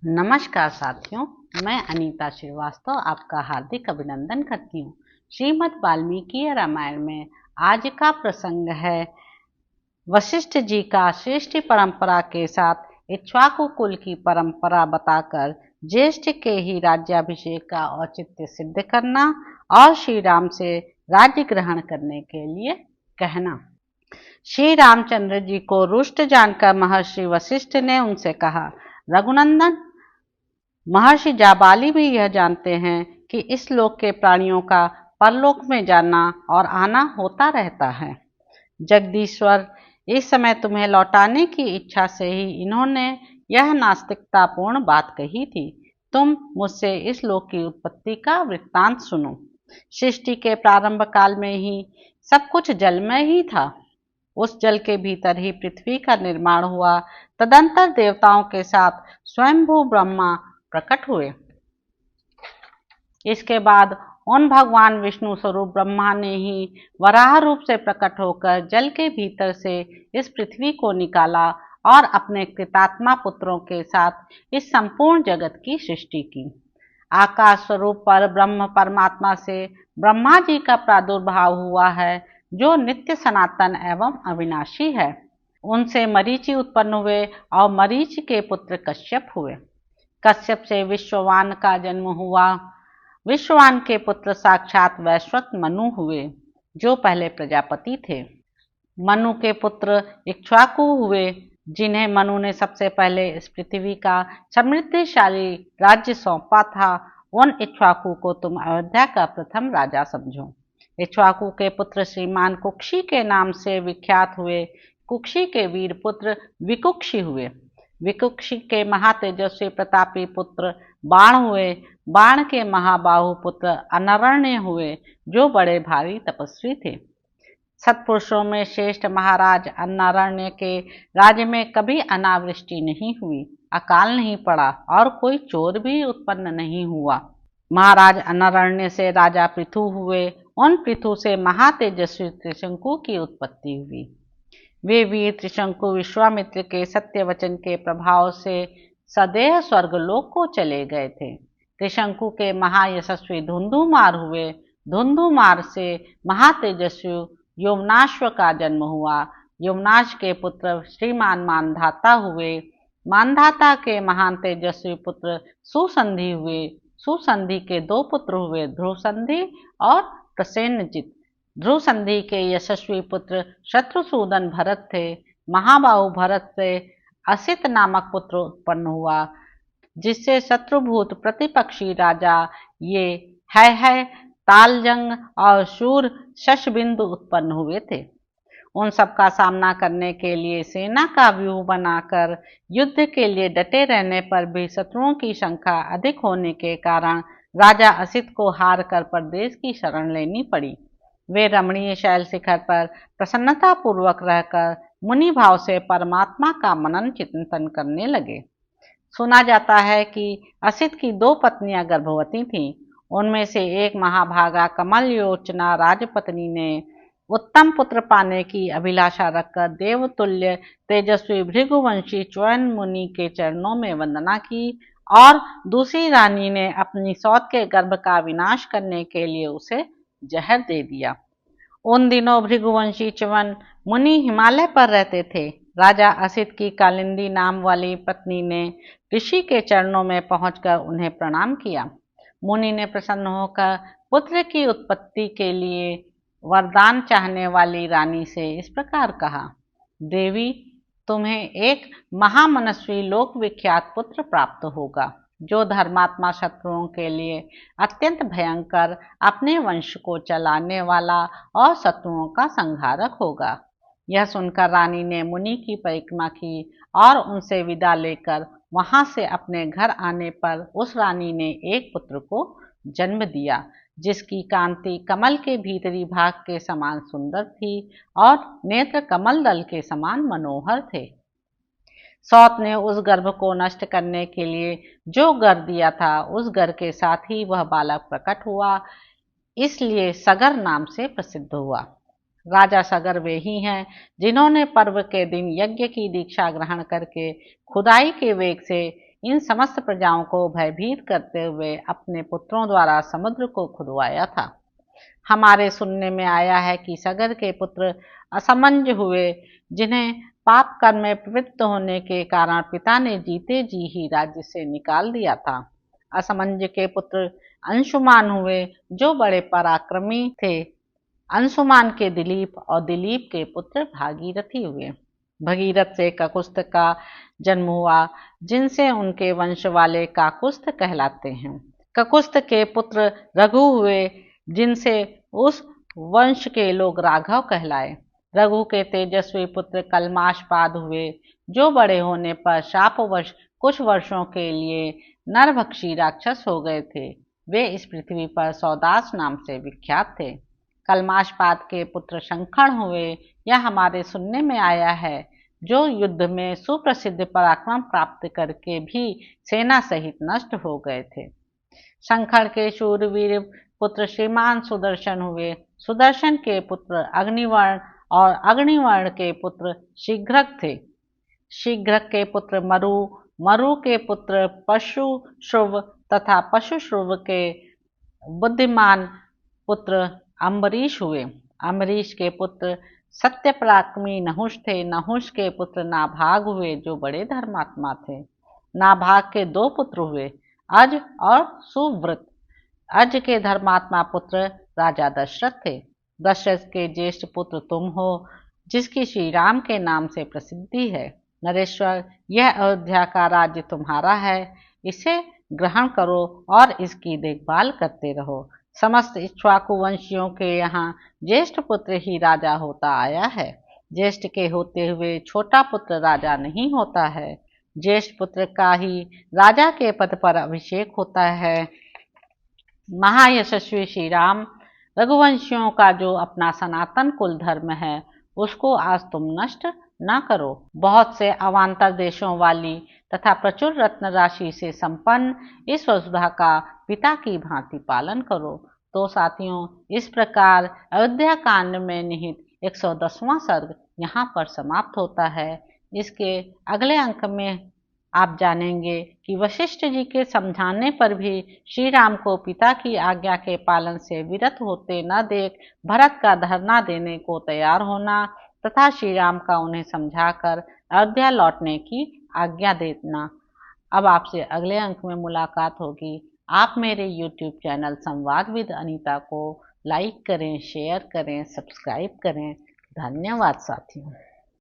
नमस्कार साथियों, मैं अनीता श्रीवास्तव आपका हार्दिक अभिनंदन करती हूँ। श्रीमद् वाल्मीकि रामायण में आज का प्रसंग है वशिष्ठ जी का सृष्टि परंपरा के साथ इक्ष्वाकु कुल की परंपरा बताकर ज्येष्ठ के ही राज्याभिषेक का औचित्य सिद्ध करना और श्री राम से राज्य ग्रहण करने के लिए कहना। श्री रामचंद्र जी को रुष्ट जानकर महर्षि वशिष्ठ ने उनसे कहा, रघुनंदन, महर्षि जाबाली भी यह जानते हैं कि इस लोक के प्राणियों का परलोक में जाना और आना होता रहता है। जगदीश्वर, इस समय तुम्हें लौटाने की इच्छा से ही इन्होंने यह नास्तिकतापूर्ण बात कही थी। तुम मुझसे इस लोक की उत्पत्ति का वृत्तांत सुनो। सृष्टि के प्रारंभ काल में ही सब कुछ जलमय ही था। उस जल के भीतर ही पृथ्वी का निर्माण हुआ। तदंतर देवताओं के साथ स्वयंभू ब्रह्मा प्रकट हुए। इसके बाद उन भगवान विष्णु स्वरूप ब्रह्मा ने ही वराह रूप से प्रकट होकर जल के भीतर से इस पृथ्वी को निकाला और अपने कृतात्मा पुत्रों के साथ इस संपूर्ण जगत की सृष्टि की। आकाश स्वरूप पर ब्रह्म परमात्मा से ब्रह्मा जी का प्रादुर्भाव हुआ है, जो नित्य सनातन एवं अविनाशी है। उनसे मरीचि उत्पन्न हुए और मरीचि के पुत्र कश्यप हुए। कश्यप से विश्ववान का जन्म हुआ। विश्ववान के पुत्र साक्षात वैश्वत मनु हुए, जो पहले प्रजापति थे। मनु के पुत्र इक्ष्वाकु हुए, जिन्हें मनु ने सबसे पहले इस पृथ्वी का समृद्धिशाली राज्य सौंपा था। उन इक्ष्वाकु को तुम अयोध्या का प्रथम राजा समझो। इक्ष्वाकु के पुत्र श्रीमान कुक्षी के नाम से विख्यात हुए। कुक्षी के वीर पुत्र विकुक्षी हुए। विकुक्षी के महातेजस्वी प्रतापी पुत्र बाण हुए। बाण के महाबाहु पुत्र अनरण्य हुए, जो बड़े भारी तपस्वी थे। सत्पुरुषों में श्रेष्ठ महाराज अनरण्य के राज्य में कभी अनावृष्टि नहीं हुई, अकाल नहीं पड़ा और कोई चोर भी उत्पन्न नहीं हुआ। महाराज अनरण्य से राजा पृथु हुए। उन पृथु से महातेजस्वी त्रिशंकु की उत्पत्ति हुई। वे वीर त्रिशंकु विश्वामित्र के सत्य वचन के प्रभाव से सदैव स्वर्गलोक को चले गए थे। त्रिशंकु के महायशस्वी धुंधुमार हुए। धुंधुमार से महातेजस्वी यौवनाश्व का जन्म हुआ। यौवनाश के पुत्र श्रीमान मानधाता हुए। मानधाता के महान तेजस्वी पुत्र सुसंधि हुए। सुसंधि के दो पुत्र हुए, ध्रुवसंधि और प्रसेनजित। ध्रुवसंधि के यशस्वी पुत्र शत्रुसूदन भरत थे। महाबाहु भरत से असित नामक पुत्र उत्पन्न हुआ, जिससे शत्रुभूत प्रतिपक्षी राजा ये है तालजंग और शूर शशबिंदु उत्पन्न हुए थे। उन सब का सामना करने के लिए सेना का व्यूह बनाकर युद्ध के लिए डटे रहने पर भी शत्रुओं की संख्या अधिक होने के कारण राजा असित को हार कर परदेश की शरण लेनी पड़ी। वे रमणीय शैल शिखर पर प्रसन्नता पूर्वक रहकर मुनि भाव से परमात्मा का मनन चिंतन करने लगे। सुना जाता है कि असित की दो पत्नियां गर्भवती थीं। उनमें से एक महाभागा कमल योचना राजपत्नी ने उत्तम पुत्र पाने की अभिलाषा रखकर देवतुल्य तेजस्वी भृगुवंशी च्वयन मुनि के चरणों में वंदना की, और दूसरी रानी ने अपनी सौत के गर्भ का विनाश करने के लिए उसे जहर दे दिया। उन दिनों भृगुवंशी च्यवन मुनि हिमालय पर रहते थे। राजा असित की कालिंदी नाम वाली पत्नी ने ऋषि के चरणों में पहुंचकर उन्हें प्रणाम किया। मुनि ने प्रसन्न होकर पुत्र की उत्पत्ति के लिए वरदान चाहने वाली रानी से इस प्रकार कहा, देवी, तुम्हें एक महामनस्वी लोक विख्यात पुत्र प्राप्त होगा, जो धर्मात्मा शत्रुओं के लिए अत्यंत भयंकर, अपने वंश को चलाने वाला और शत्रुओं का संहारक होगा। यह सुनकर रानी ने मुनि की परिक्रमा की और उनसे विदा लेकर वहां से अपने घर आने पर उस रानी ने एक पुत्र को जन्म दिया, जिसकी कांति कमल के भीतरी भाग के समान सुंदर थी और नेत्र कमल दल के समान मनोहर थे। सौत ने उस गर्भ को नष्ट करने के लिए जो गर दिया था, उस गर के साथ ही वह बालक प्रकट हुआ, इसलिए सगर नाम से प्रसिद्ध हुआ। राजा सगर वे ही हैं जिन्होंने पर्व के दिन यज्ञ की दीक्षा ग्रहण करके खुदाई के वेग से इन समस्त प्रजाओं को भयभीत करते हुए अपने पुत्रों द्वारा समुद्र को खुदवाया था। हमारे सुनने में आया है कि सगर के पुत्र असमंज हुए, जिन्हें पाप कर्म में प्रवृत्त होने के कारण पिता ने जीते जी ही राज्य से निकाल दिया था। असमंज के पुत्र अंशुमान हुए, जो बड़े पराक्रमी थे। अंशुमान के दिलीप और दिलीप के पुत्र भागीरथी हुए। भगीरथ से ककुस्थ का जन्म हुआ, जिनसे उनके वंश वाले काकुस्थ कहलाते हैं। ककुस्थ के पुत्र रघु हुए, जिनसे उस वंश के लोग राघव कहलाए। रघु के तेजस्वी पुत्र कलमाशपाद हुए, जो बड़े होने पर शापवश कुछ वर्षों के लिए नरभक्षी राक्षस हो गए थे। वे इस पृथ्वी पर सौदास नाम से विख्यात थे। कलमाशपाद के पुत्र शंखण हुए, यह हमारे सुनने में आया है, जो युद्ध में सुप्रसिद्ध पराक्रम प्राप्त करके भी सेना सहित नष्ट हो गए थे। शंखण के शूरवीर पुत्र श्रीमान सुदर्शन हुए। सुदर्शन के पुत्र अग्निवर्ण और अग्निवर्ण के पुत्र शीघ्रक थे। शीघ्रक के पुत्र मरु, मरु के पुत्र पशुश्रुव तथा पशुश्रुव के बुद्धिमान पुत्र अम्बरीश हुए। अम्बरीश के पुत्र सत्य पराक्रमी नहुष थे। नहुष के पुत्र नाभाग हुए, जो बड़े धर्मात्मा थे। नाभाग के दो पुत्र हुए, अज और सुव्रत। अज के धर्मात्मा पुत्र राजा दशरथ थे। दशरथ के ज्येष्ठ पुत्र तुम हो, जिसकी श्री राम के नाम से प्रसिद्धि है। नरेश्वर, यह अयोध्या का राज्य तुम्हारा है, इसे ग्रहण करो और इसकी देखभाल करते रहो। समस्त इक्ष्वाकु वंशियों के यहाँ ज्येष्ठ पुत्र ही राजा होता आया है। ज्येष्ठ के होते हुए छोटा पुत्र राजा नहीं होता है। ज्येष्ठ पुत्र का ही राजा के पद पर अभिषेक होता है। महायशस्वी श्री राम, रघुवंशियों का जो अपना सनातन कुल धर्म है, उसको आज तुम नष्ट न करो। बहुत से अवान्तर देशों वाली तथा प्रचुर रत्न राशि से संपन्न इस वसुधा का पिता की भांति पालन करो। तो साथियों, इस प्रकार अयोध्या कांड में निहित 110वां सर्ग यहाँ पर समाप्त होता है। इसके अगले अंक में आप जानेंगे कि वशिष्ठ जी के समझाने पर भी श्री राम को पिता की आज्ञा के पालन से विरत होते न देख भरत का धरना देने को तैयार होना तथा श्री राम का उन्हें समझाकर अयोध्या लौटने की आज्ञा देना। अब आपसे अगले अंक में मुलाकात होगी। आप मेरे YouTube चैनल संवाद विद अनीता को लाइक करें, शेयर करें, सब्सक्राइब करें। धन्यवाद साथियों।